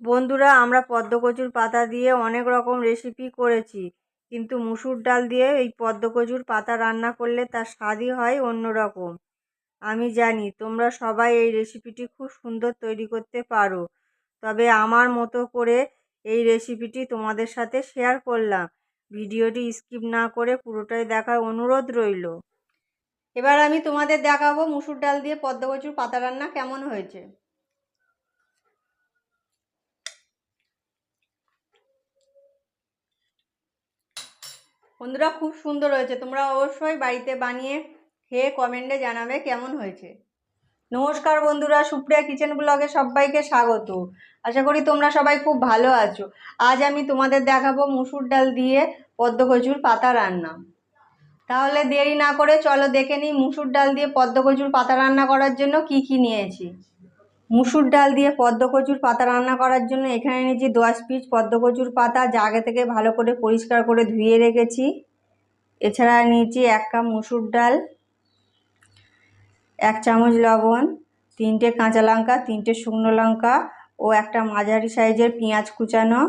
বন্ধুরা, আমরা পদ্মকচুর পাতা দিয়ে অনেক রকম রেসিপি করেছি, কিন্তু মুসুর ডাল দিয়ে এই পদ্মকচুর পাতা রান্না করলে তার স্বাদই হয় অন্যরকম। আমি জানি তোমরা সবাই এই রেসিপিটি খুব সুন্দর তৈরি করতে পারো, তবে আমার মতো করে এই রেসিপিটি তোমাদের সাথে শেয়ার করলাম। ভিডিওটি স্কিপ না করে পুরোটাই দেখার অনুরোধ রইল। এবার আমি তোমাদের দেখাবো মুসুর ডাল দিয়ে পদ্মকচুর পাতা রান্না কেমন হয়েছে। বন্ধুরা, খুব সুন্দর হয়েছে। তোমরা অবশ্যই বাড়িতে বানিয়ে খেয়ে কমেন্টে জানাবে কেমন হয়েছে। নমস্কার বন্ধুরা, সুপ্রিয়া কিচেন ব্লগে সবাইকে স্বাগত। আশা করি তোমরা সবাই খুব ভালো আছো। আজ আমি তোমাদের দেখাবো মুসুর ডাল দিয়ে পদ্মকচুর পাতা রান্না। তাহলে দেরি না করে চলো দেখে নিই মুসুর ডাল দিয়ে পদ্মকচুর পাতা রান্না করার জন্য কি কি নিয়েছি। মুসুর ডাল দিয়ে পদ্মকচুর পাতা রান্না করার জন্য এখানে নিয়েছি 10 পিস পদ্মকচুর পাতা, যা আগে থেকে ভালো করে পরিষ্কার করে ধুয়ে রেখেছি। এছাড়া নিয়েছি 1 কাপ মুসুর ডাল, 1 চামচ লবণ, 3টে কাঁচা লঙ্কা, 3টে শুকনো লঙ্কা ও একটা মাঝারি সাইজের পেঁয়াজ কুচানো,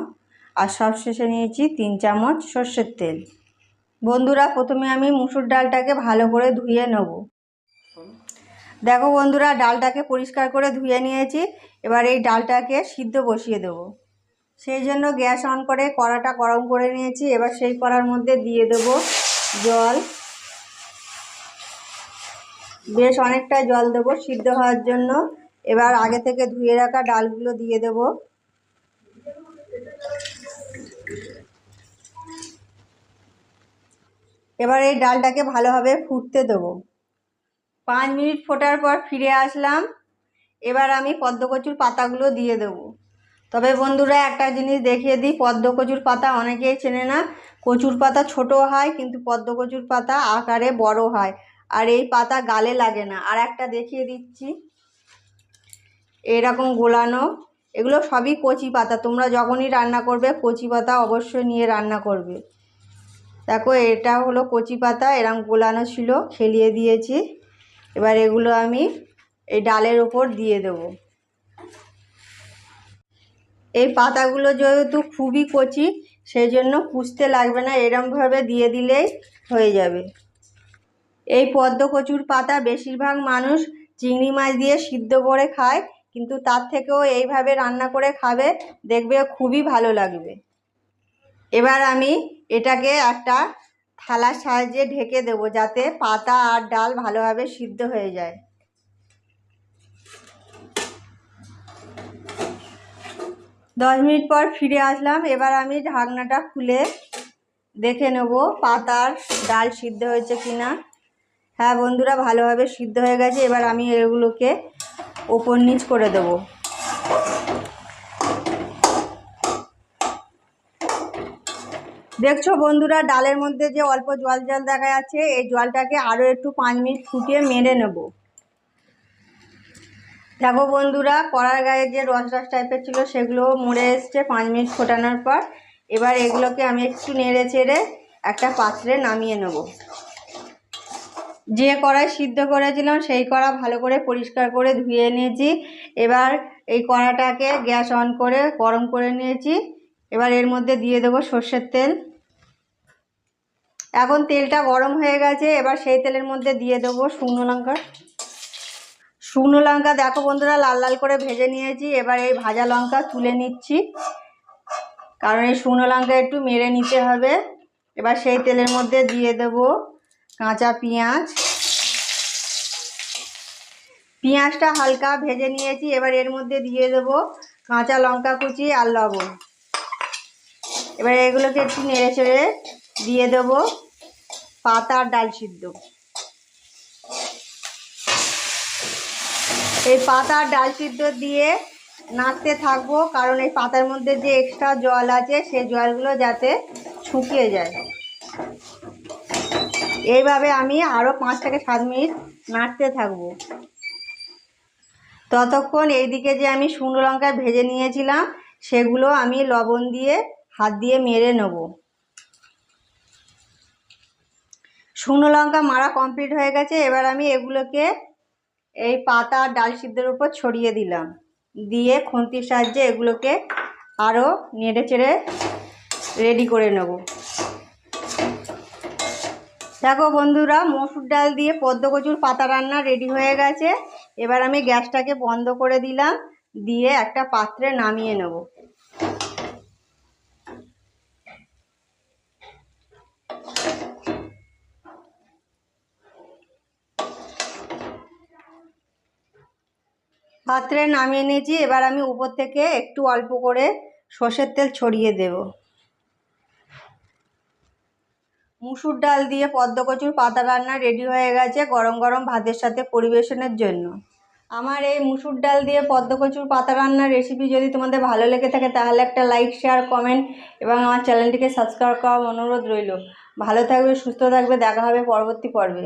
আর সবশেষে নিয়েছি 3 চামচ সর্ষের তেল। বন্ধুরা, প্রথমে আমি মুসুর ডালটাকে ভালো করে ধুয়ে নেব। দেখো বন্ধুরা, ডালটাকে পরিষ্কার করে ধুয়ে নিয়েছি। এবার এই ডালটাকে সিদ্ধ বসিয়ে দেব। সেই জন্য গ্যাস অন করে কড়াটা গরম করে নিয়েছি। এবার সেই কড়ার মধ্যে দিয়ে দেব জল। বেশ অনেকটা জল দেব সিদ্ধ হওয়ার জন্য। এবার আগে থেকে ধুয়ে রাখা ডালগুলো দিয়ে দেব। এবার এই ডালটাকে ভালোভাবে ফুটতে দেব। 5 মিনিট ফোটার পর ফিরে আসলাম। এবার আমি পদ্মকচুর পাতাগুলো দিয়ে দেব। তবে বন্ধুরা, একটা জিনিস দেখিয়ে দিই, পদ্মকচুর পাতা অনেকেই চেনে না। কচুর পাতা ছোট হয়, কিন্তু পদ্মকচুর পাতা আকারে বড় হয়, আর এই পাতা গালে লাগে না। আর একটা দেখিয়ে দিচ্ছি, এরকম গোলানো। এগুলো সবই কচি পাতা। তোমরা যখনই রান্না করবে কচি পাতা অবশ্যই নিয়ে রান্না করবে। দেখো, এটা হলো কচি পাতা, এরকম গোলানো ছিল, খেলিয়ে দিয়েছি। এবার এগুলো আমি এই ডালের উপর দিয়ে দেবো। এই পাতাগুলো যেহেতু খুবই কচি, সেই জন্য কুচতে লাগবে না, এরমভাবে দিয়ে দিলেই হয়ে যাবে। এই পদ্মকচুর পাতা বেশিরভাগ মানুষ চিংড়ি মাছ দিয়ে সিদ্ধ করে খায়, কিন্তু তার থেকেও এইভাবে রান্না করে খাবে, দেখবে খুবই ভালো লাগবে। এবার আমি এটাকে একটা থালার সাহায্যে ঢেকে দেবো, যাতে পাতা আর ডাল ভালোভাবে সিদ্ধ হয়ে যায়। 10 মিনিট পর ফিরে আসলাম। এবার আমি ঢাকনাটা খুলে দেখে নেব পাতার ডাল সিদ্ধ হয়েছে কিনা। হ্যাঁ বন্ধুরা, ভালোভাবে সিদ্ধ হয়ে গেছে। এবার আমি এগুলোকে ওপর নিচ করে দেব। দেখছো বন্ধুরা, ডালের মধ্যে যে অল্প জল জল দেখা যাচ্ছে, এই জলটাকে আরও একটু 5 মিনিট ফুটিয়ে মেরে নেব। দেখো বন্ধুরা, কড়ার গায়ে যে রস রস টাইপের ছিল সেগুলো মরে এসছে 5 মিনিট ফোটানোর পর। এবার এগুলোকে আমি একটু নেড়ে চেড়ে একটা পাত্রে নামিয়ে নেব। যে কড়াই সিদ্ধ করেছিলাম সেই কড়া ভালো করে পরিষ্কার করে ধুয়ে নিয়েছি। এবার এই কড়াটাকে গ্যাস অন করে গরম করে নিয়েছি। এবার এর মধ্যে দিয়ে দেবো সর্ষের তেল। এখন তেলটা গরম হয়ে গেছে। এবার সেই তেলের মধ্যে দিয়ে দেবো শুকনো লঙ্কা। শুকনো লঙ্কা দেখো বন্ধুরা, লাল লাল করে ভেজে নিয়েছি। এবার এই ভাজা লঙ্কা তুলে নিচ্ছি, কারণ এই শুকনো লঙ্কা একটু মেরে নিতে হবে। এবার সেই তেলের মধ্যে দিয়ে দেব কাঁচা পেঁয়াজ। পেঁয়াজটা হালকা ভেজে নিয়েছি। এবার এর মধ্যে দিয়ে দেব কাঁচা লঙ্কা কুচি আর লবণ। এবার এগুলোকে একটু নেড়ে চেড়ে দিয়ে দেব পাতা আর ডাল সিদ্ধ। এই পাতা আর ডাল সিদ্ধ দিয়ে নাড়তে থাকবো, কারণ এই পাতার মধ্যে যে এক্সট্রা জল আছে সেই জলগুলো যাতে শুকিয়ে যায়। এইভাবে আমি আরও 5 থেকে 7 মিনিট নাড়তে থাকবো। ততক্ষণ এইদিকে যে আমি শুকনো লঙ্কা ভেজে নিয়েছিলাম সেগুলো আমি লবণ দিয়ে হাত দিয়ে মেরে নেব। শুকনো লঙ্কা মারা কমপ্লিট হয়ে গেছে। এবার আমি এগুলোকে এই পাতা আর ডাল সিদ্ধের উপর ছড়িয়ে দিলাম, দিয়ে খুন্তির সাহায্যে এগুলোকে আরও নেড়ে চেড়ে রেডি করে নেব। দেখো বন্ধুরা, মসুর ডাল দিয়ে পদ্ম কচুর পাতা রান্না রেডি হয়ে গেছে। এবার আমি গ্যাসটাকে বন্ধ করে দিলাম, দিয়ে একটা পাত্রে নামিয়ে নেব। পাত্রে নামিয়ে নিয়েছি। এবার আমি উপর থেকে একটু অল্প করে সর্ষের তেল ছড়িয়ে দেব। মুসুর ডাল দিয়ে পদ্ম কচুর পাতা রান্না রেডি হয়ে গেছে গরম গরম ভাতের সাথে পরিবেশনের জন্য। আমার এই মুসুর ডাল দিয়ে পদ্ম কচুর পাতা রান্নার রেসিপি যদি তোমাদের ভালো লেগে থাকে তাহলে একটা লাইক, শেয়ার, কমেন্ট এবং আমার চ্যানেলটিকে সাবস্ক্রাইব করার অনুরোধ রইল। ভালো থাকবে, সুস্থ থাকবে, দেখা হবে পরবর্তী পর্বে।